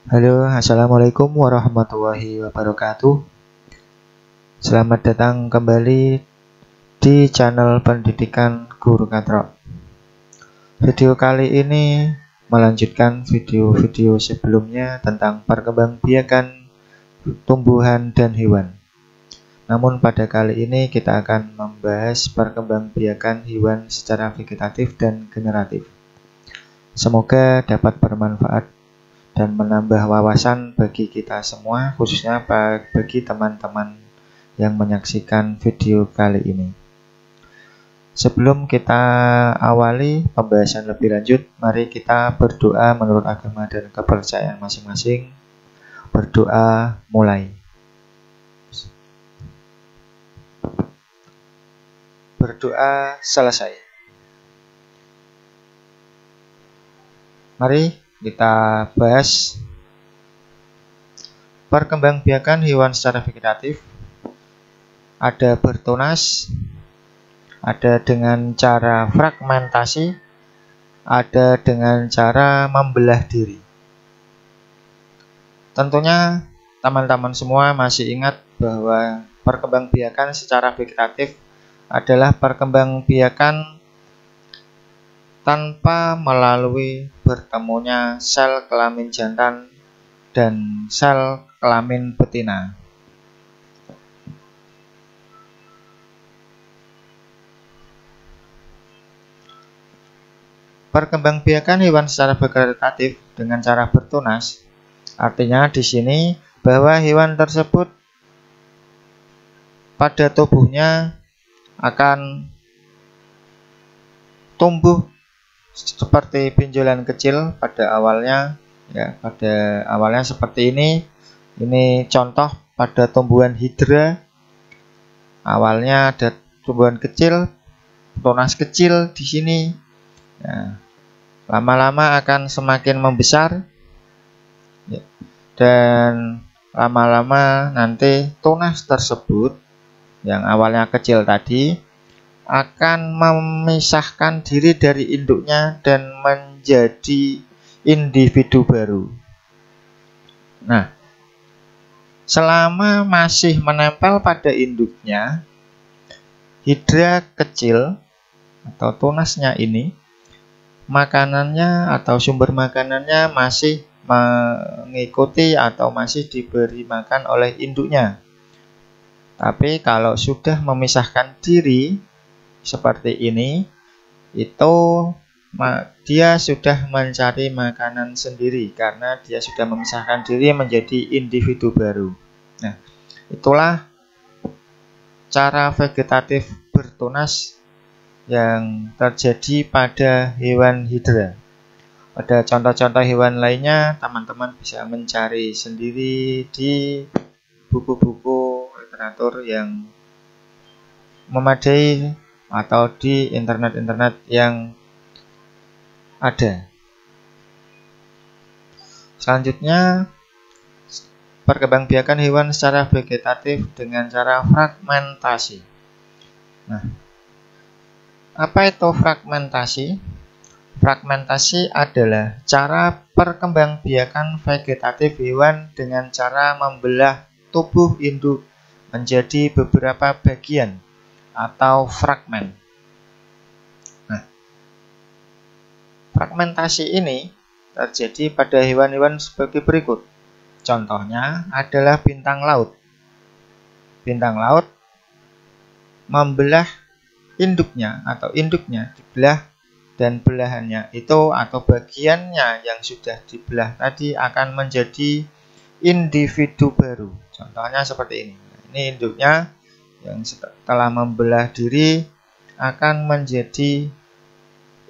Halo, assalamualaikum warahmatullahi wabarakatuh. Selamat datang kembali di channel pendidikan Guru Katrok. Video kali ini melanjutkan video-video sebelumnya tentang perkembangbiakan tumbuhan dan hewan. Namun pada kali ini kita akan membahas perkembangbiakan hewan secara vegetatif dan generatif. Semoga dapat bermanfaat dan menambah wawasan bagi kita semua, khususnya bagi teman-teman yang menyaksikan video kali ini. Sebelum kita awali pembahasan lebih lanjut, mari kita berdoa menurut agama dan kepercayaan masing-masing. Berdoa mulai. Berdoa selesai. Mari kita bahas perkembangbiakan hewan secara vegetatif. Ada bertunas, ada dengan cara fragmentasi, ada dengan cara membelah diri. Tentunya teman-teman semua masih ingat bahwa perkembangbiakan secara vegetatif adalah perkembangbiakan tanpa melalui bertemunya sel kelamin jantan dan sel kelamin betina. Perkembangbiakan hewan secara vegetatif dengan cara bertunas artinya di sini bahwa hewan tersebut pada tubuhnya akan tumbuh seperti benjolan kecil pada awalnya, ya, pada awalnya seperti ini. Ini contoh pada tumbuhan hidra. Awalnya ada tumbuhan kecil, tunas kecil di sini. Ya, lama-lama akan semakin membesar, ya, dan lama-lama nanti tunas tersebut yang awalnya kecil tadi akan memisahkan diri dari induknya dan menjadi individu baru. Nah, selama masih menempel pada induknya, hidra kecil atau tunasnya ini, makanannya atau sumber makanannya masih mengikuti atau masih diberi makan oleh induknya. Tapi kalau sudah memisahkan diri seperti ini, itu dia sudah mencari makanan sendiri karena dia sudah memisahkan diri menjadi individu baru. Nah, itulah cara vegetatif bertunas yang terjadi pada hewan hidra. Pada contoh-contoh hewan lainnya, teman-teman bisa mencari sendiri di buku-buku literatur yang memadai atau di internet yang ada. Selanjutnya, perkembangbiakan hewan secara vegetatif dengan cara fragmentasi. Nah, apa itu fragmentasi? Fragmentasi adalah cara perkembangbiakan vegetatif hewan dengan cara membelah tubuh induk menjadi beberapa bagian atau fragmen. Nah, fragmentasi ini terjadi pada hewan-hewan sebagai berikut. Contohnya adalah bintang laut. Bintang laut membelah induknya atau induknya dibelah, dan belahannya itu atau bagiannya yang sudah dibelah tadi akan menjadi individu baru. Contohnya seperti ini. Ini induknya yang setelah membelah diri akan menjadi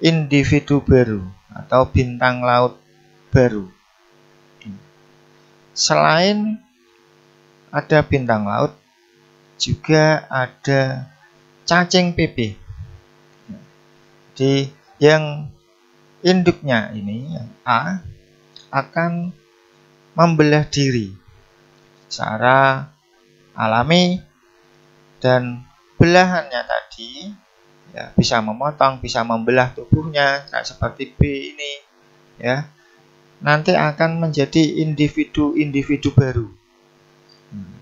individu baru atau bintang laut baru. Selain ada bintang laut, juga ada cacing pipih. Jadi yang induknya ini, yang A, akan membelah diri secara alami, dan belahannya tadi ya bisa memotong, bisa membelah tubuhnya, kayak seperti B ini, ya. nanti akan menjadi individu-individu baru.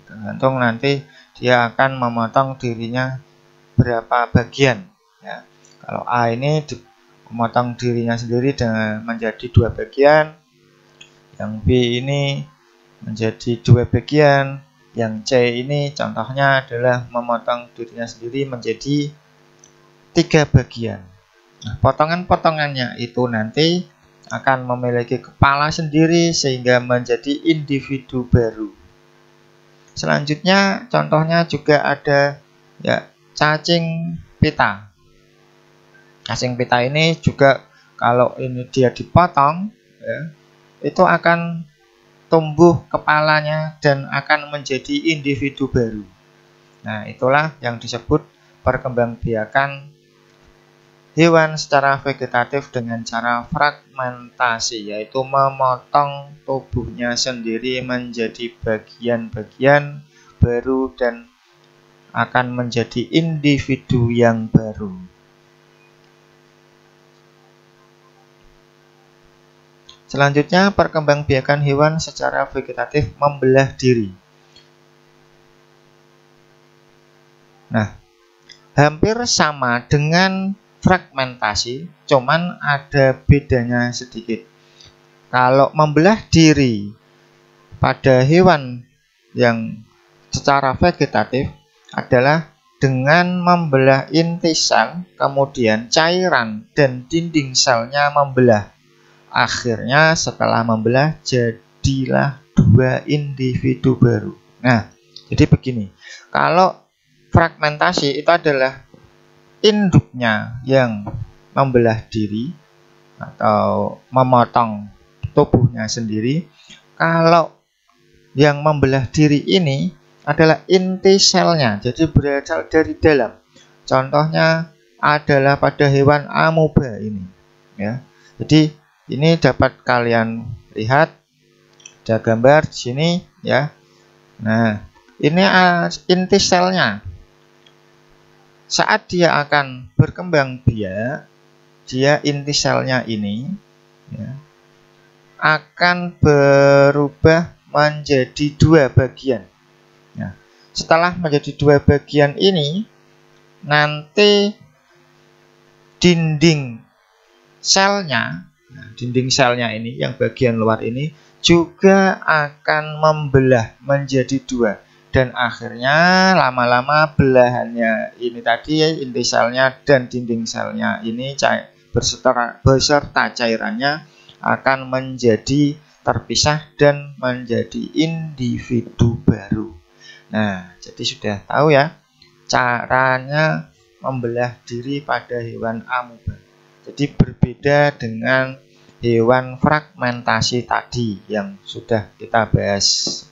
Tergantung nanti dia akan memotong dirinya berapa bagian ya. Kalau A ini memotong dirinya sendiri dengan menjadi 2 bagian, yang B ini menjadi 2 bagian, yang C ini contohnya adalah memotong dirinya sendiri menjadi 3 bagian. Nah, potongan-potongannya itu nanti akan memiliki kepala sendiri sehingga menjadi individu baru. Selanjutnya contohnya juga ada ya cacing pita. Cacing pita ini juga kalau ini dia dipotong ya, itu akan tumbuh kepalanya dan akan menjadi individu baru. Nah, itulah yang disebut perkembangbiakan hewan secara vegetatif dengan cara fragmentasi, yaitu memotong tubuhnya sendiri menjadi bagian-bagian baru dan akan menjadi individu yang baru. Selanjutnya, perkembangbiakan hewan secara vegetatif membelah diri. Nah, hampir sama dengan fragmentasi, cuman ada bedanya sedikit. Kalau membelah diri pada hewan yang secara vegetatif adalah dengan membelah inti sel, kemudian cairan dan dinding selnya membelah. Akhirnya setelah membelah jadilah 2 individu baru. Nah, jadi begini. Kalau fragmentasi itu adalah induknya yang membelah diri atau memotong tubuhnya sendiri. Kalau yang membelah diri ini adalah inti selnya, jadi berasal dari dalam. Contohnya adalah pada hewan amoeba ini ya. Jadi ini dapat kalian lihat, ada gambar di sini ya. Nah, ini inti selnya. Saat dia akan berkembang biak, dia inti selnya ini ya, akan berubah menjadi 2 bagian. Nah, setelah menjadi 2 bagian ini, nanti dinding selnya ini yang bagian luar ini juga akan membelah menjadi 2. Dan akhirnya lama-lama belahannya ini tadi inti selnya dan dinding selnya ini beserta cairannya akan menjadi terpisah dan menjadi individu baru. Nah, jadi sudah tahu ya caranya membelah diri pada hewan amoeba. Jadi berbeda dengan hewan fragmentasi tadi yang sudah kita bahas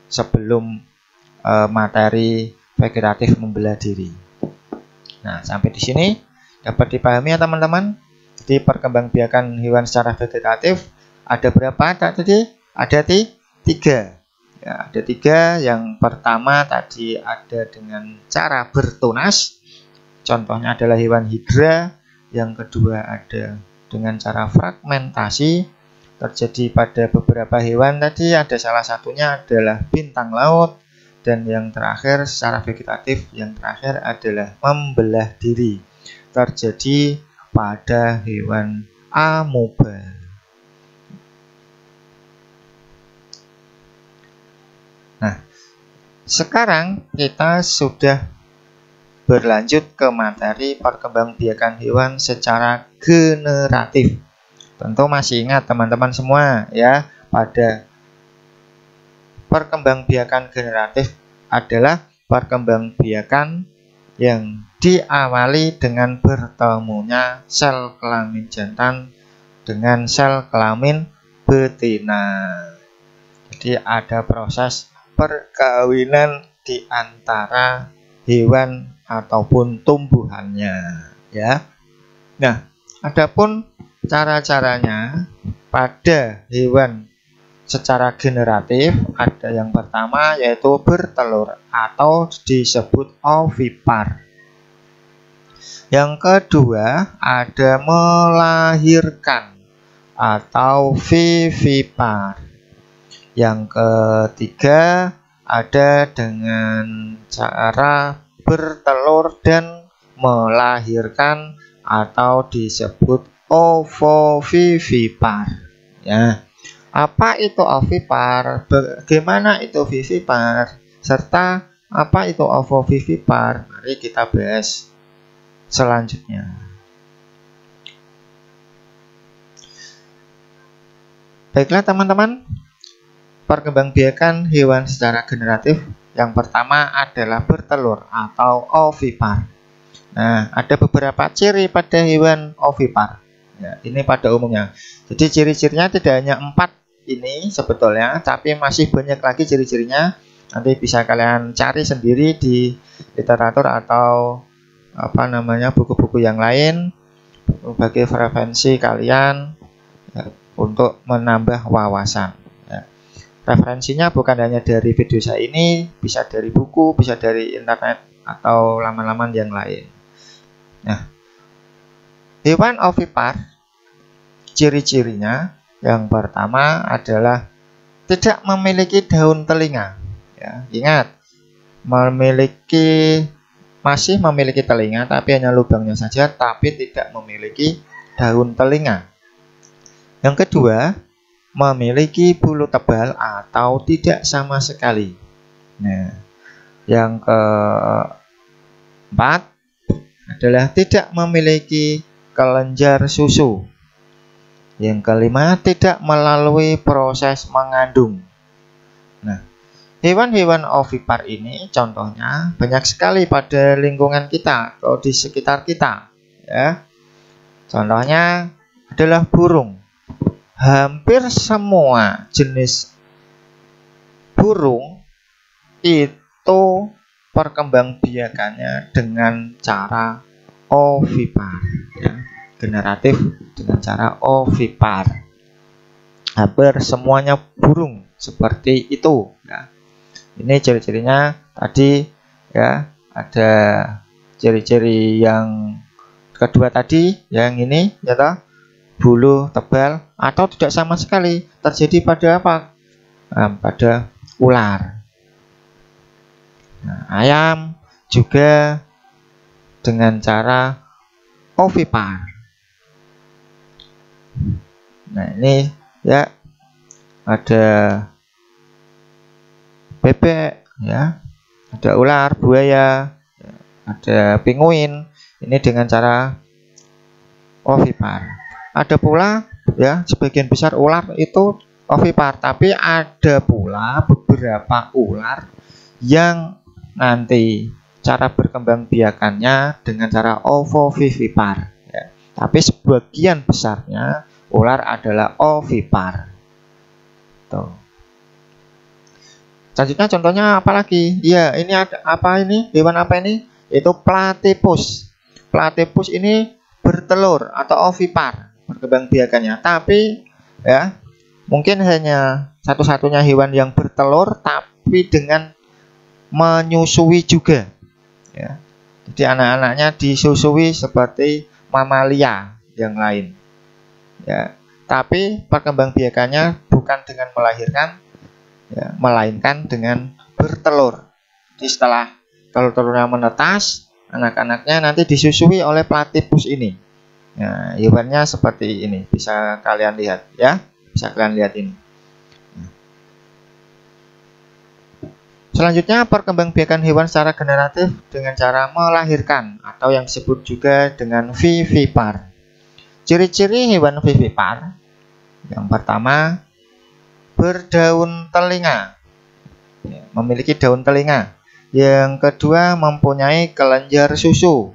sebelum materi vegetatif membelah diri. Nah, sampai di sini dapat dipahami ya teman-teman. Jadi perkembangbiakan hewan secara vegetatif ada berapa tadi? Ada 3. Ya, ada 3. Yang pertama tadi ada dengan cara bertunas. Contohnya adalah hewan hidra. Yang kedua ada dengan cara fragmentasi. Terjadi pada beberapa hewan tadi, ada salah satunya adalah bintang laut. Dan yang terakhir secara vegetatif yang terakhir adalah membelah diri. Terjadi pada hewan amoeba. Nah, sekarang kita sudah berlanjut ke materi perkembangbiakan hewan secara generatif. Tentu masih ingat teman-teman semua ya, pada perkembangbiakan generatif adalah perkembangbiakan yang diawali dengan bertemunya sel kelamin jantan dengan sel kelamin betina. Jadi ada proses perkawinan di antara hewan ataupun tumbuhannya ya. Nah, adapun cara-caranya pada hewan secara generatif ada yang pertama yaitu bertelur atau disebut ovipar. Yang kedua ada melahirkan atau vivipar. Yang ketiga ada dengan cara bertelur dan melahirkan atau disebut ovovivipar. Ya. Apa itu ovipar? Bagaimana itu vivipar? Serta apa itu ovovivipar? Mari kita bahas selanjutnya. Baiklah teman-teman, perkembangbiakan hewan secara generatif yang pertama adalah bertelur atau ovipar. Nah, ada beberapa ciri pada hewan ovipar. Ya, ini pada umumnya. Jadi ciri-cirinya tidak hanya 4 ini sebetulnya, tapi masih banyak lagi ciri-cirinya. Nanti bisa kalian cari sendiri di literatur atau buku-buku yang lain sebagai referensi kalian ya, untuk menambah wawasan. Ya. Referensinya bukan hanya dari video saya ini, bisa dari buku, bisa dari internet atau laman-laman yang lain. Nah, hewan ovipar ciri-cirinya yang pertama adalah tidak memiliki daun telinga. Ya, ingat, masih memiliki telinga tapi hanya lubangnya saja, tapi tidak memiliki daun telinga. Yang kedua, memiliki bulu tebal atau tidak sama sekali. Nah, yang keempat adalah tidak memiliki kelenjar susu. Yang kelima, tidak melalui proses mengandung. Nah, hewan-hewan ovipar ini contohnya banyak sekali pada lingkungan kita atau di sekitar kita. Ya. Contohnya adalah burung. Hampir semua jenis burung itu perkembangbiakannya dengan cara ovipar. Ya. Generatif dengan cara ovipar. Hampir semuanya burung seperti itu. Ya. Ini ciri-cirinya tadi ya, ada ciri-ciri yang kedua tadi, yang ini ya toh, bulu tebal atau tidak sama sekali. Terjadi pada apa? Pada ular. Nah, ayam juga dengan cara ovipar. Nah, ini ya ada bebek ya, ada ular, buaya, ada penguin. Ini dengan cara ovipar. Ada pula ya sebagian besar ular itu ovipar, tapi ada pula beberapa ular yang nanti cara berkembangbiakannya dengan cara ovovivipar ya. Tapi sebagian besarnya ular adalah ovipar. Tuh. Selanjutnya contohnya apa lagi? Ya, ini ada apa ini? Hewan apa ini? Itu platypus. Platypus ini bertelur atau ovipar perkembangbiakannya. Tapi ya, mungkin hanya satu-satunya hewan yang bertelur tapi dengan menyusui juga. Ya. Jadi anak-anaknya disusui seperti mamalia yang lain. Ya, tapi perkembangbiakannya bukan dengan melahirkan, ya, melainkan dengan bertelur. Jadi setelah telur-telurnya menetas, anak-anaknya nanti disusui oleh platypus ini. Nah, hewannya seperti ini, bisa kalian lihat, ya, bisa kalian lihat ini. Selanjutnya, perkembangbiakan hewan secara generatif dengan cara melahirkan atau yang disebut juga dengan vivipar. Ciri-ciri hewan vivipar yang pertama, berdaun telinga, ya, memiliki daun telinga. Yang kedua, mempunyai kelenjar susu.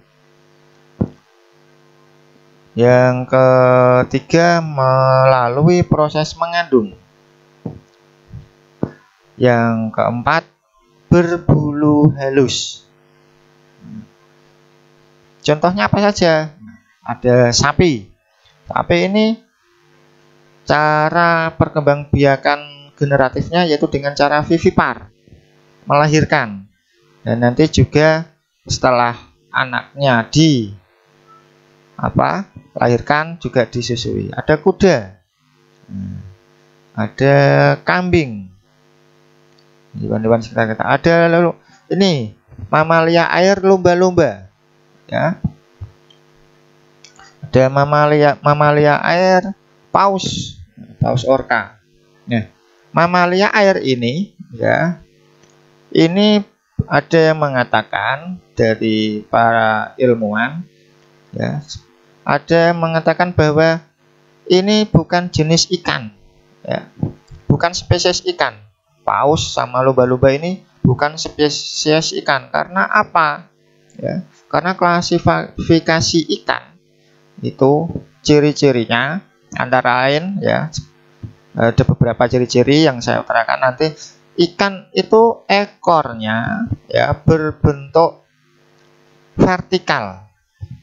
Yang ketiga, melalui proses mengandung. Yang keempat, berbulu halus. Contohnya apa saja? Ada sapi. Sapi ini cara perkembangbiakan generatifnya yaitu dengan cara vivipar, melahirkan. Dan nanti juga setelah anaknya lahirkan juga disusui. Ada kuda. Ada kambing, hewan-hewan sekitar kita. Ada lalu ini mamalia air, lumba-lumba, ya. Ada mamalia air, paus orca. Nah, mamalia air ini, ya, ini ada yang mengatakan dari para ilmuwan, ya, ada yang mengatakan bahwa ini bukan jenis ikan, ya, bukan spesies ikan. Paus sama lumba-lumba ini bukan spesies ikan. Karena apa? Ya, karena klasifikasi ikan itu ciri-cirinya antara lain, ya, ada beberapa ciri-ciri yang saya utarakan nanti. Ikan itu ekornya, ya, berbentuk vertikal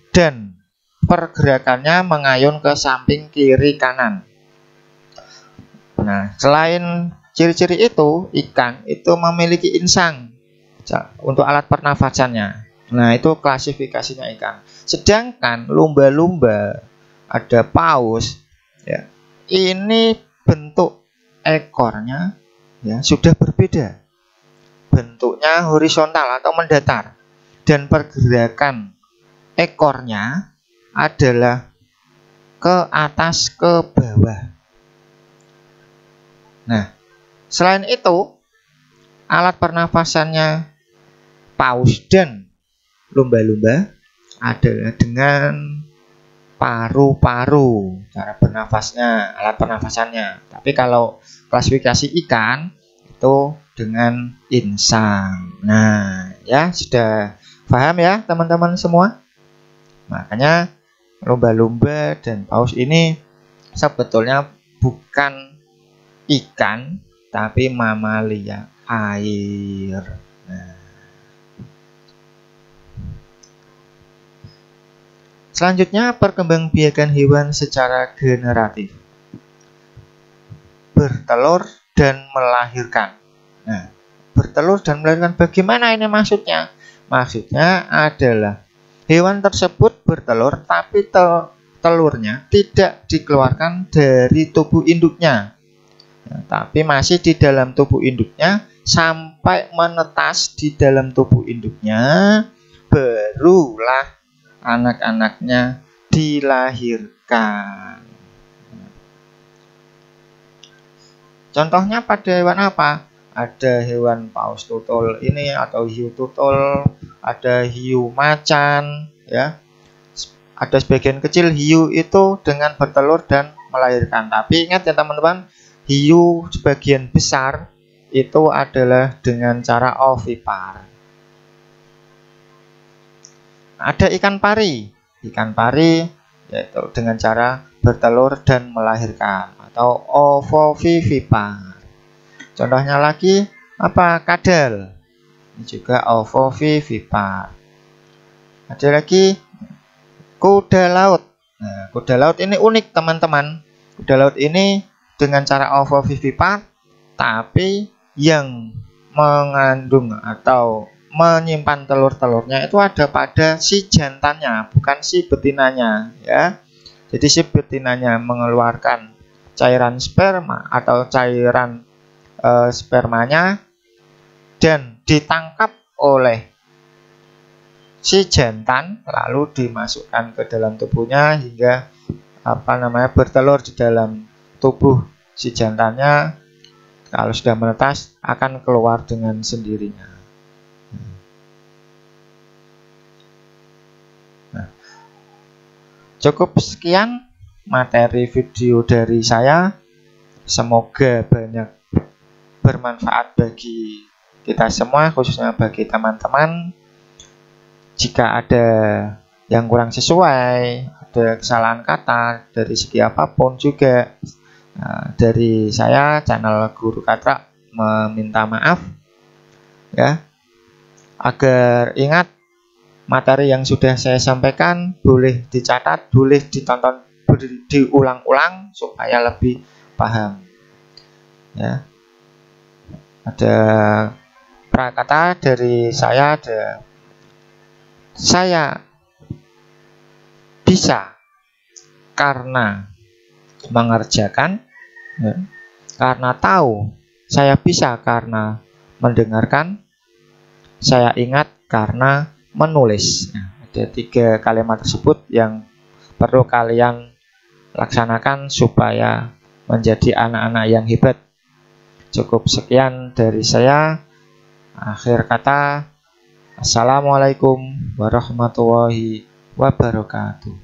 dan pergerakannya mengayun ke samping kiri kanan. Nah, selain ciri-ciri itu, ikan itu memiliki insang untuk alat pernafasannya. Nah, itu klasifikasinya ikan. Sedangkan lumba-lumba, ada paus, ya, ini bentuk ekornya, ya, sudah berbeda. Bentuknya horizontal atau mendatar, dan pergerakan ekornya adalah ke atas ke bawah. Nah, selain itu, alat pernafasannya paus dan lumba-lumba adalah dengan paru-paru, cara bernafasnya, alat pernafasannya. Tapi kalau klasifikasi ikan itu dengan insang. Nah, ya, sudah paham ya teman-teman semua? Makanya lumba-lumba dan paus ini sebetulnya bukan ikan, tapi mamalia air. Nah, selanjutnya, perkembangbiakan hewan secara generatif, bertelur dan melahirkan. Nah, bertelur dan melahirkan bagaimana ini maksudnya? Maksudnya adalah hewan tersebut bertelur tapi telurnya tidak dikeluarkan dari tubuh induknya, ya, tapi masih di dalam tubuh induknya sampai menetas di dalam tubuh induknya, barulah anak-anaknya dilahirkan. Contohnya pada hewan apa? Ada hewan paus tutul ini atau hiu tutul, ada hiu macan, ya. Ada sebagian kecil hiu itu dengan bertelur dan melahirkan. Tapi ingat ya teman-teman, hiu sebagian besar itu adalah dengan cara ovipar. Ada ikan pari. Ikan pari yaitu dengan cara bertelur dan melahirkan atau ovovivipar. Contohnya lagi apa? Kadal. Ini juga ovovivipar. Ada lagi kuda laut. Nah, kuda laut ini unik teman-teman. Kuda laut ini dengan cara ovovivipar, tapi yang mengandung atau menyimpan telur-telurnya itu ada pada si jantannya, bukan si betinanya, ya. Jadi si betinanya mengeluarkan cairan sperma atau cairan spermanya dan ditangkap oleh si jantan, lalu dimasukkan ke dalam tubuhnya hingga bertelur di dalam tubuh si jantannya. Kalau sudah menetas akan keluar dengan sendirinya. Nah, cukup sekian materi video dari saya. Semoga banyak bermanfaat bagi kita semua, khususnya bagi teman-teman. Jika ada yang kurang sesuai, ada kesalahan kata dari segi apapun juga, dari saya channel Guru Katra meminta maaf, ya. Agar ingat materi yang sudah saya sampaikan boleh dicatat, boleh ditonton, diulang-ulang supaya lebih paham, ya. Ada prakata dari saya, ada saya bisa karena mengerjakan, Ya. Karena tahu, saya bisa karena mendengarkan, saya ingat karena menulis. Nah, ada 3 kalimat tersebut yang perlu kalian laksanakan supaya menjadi anak-anak yang hebat. Cukup sekian dari saya. Akhir kata, assalamualaikum warahmatullahi wabarakatuh.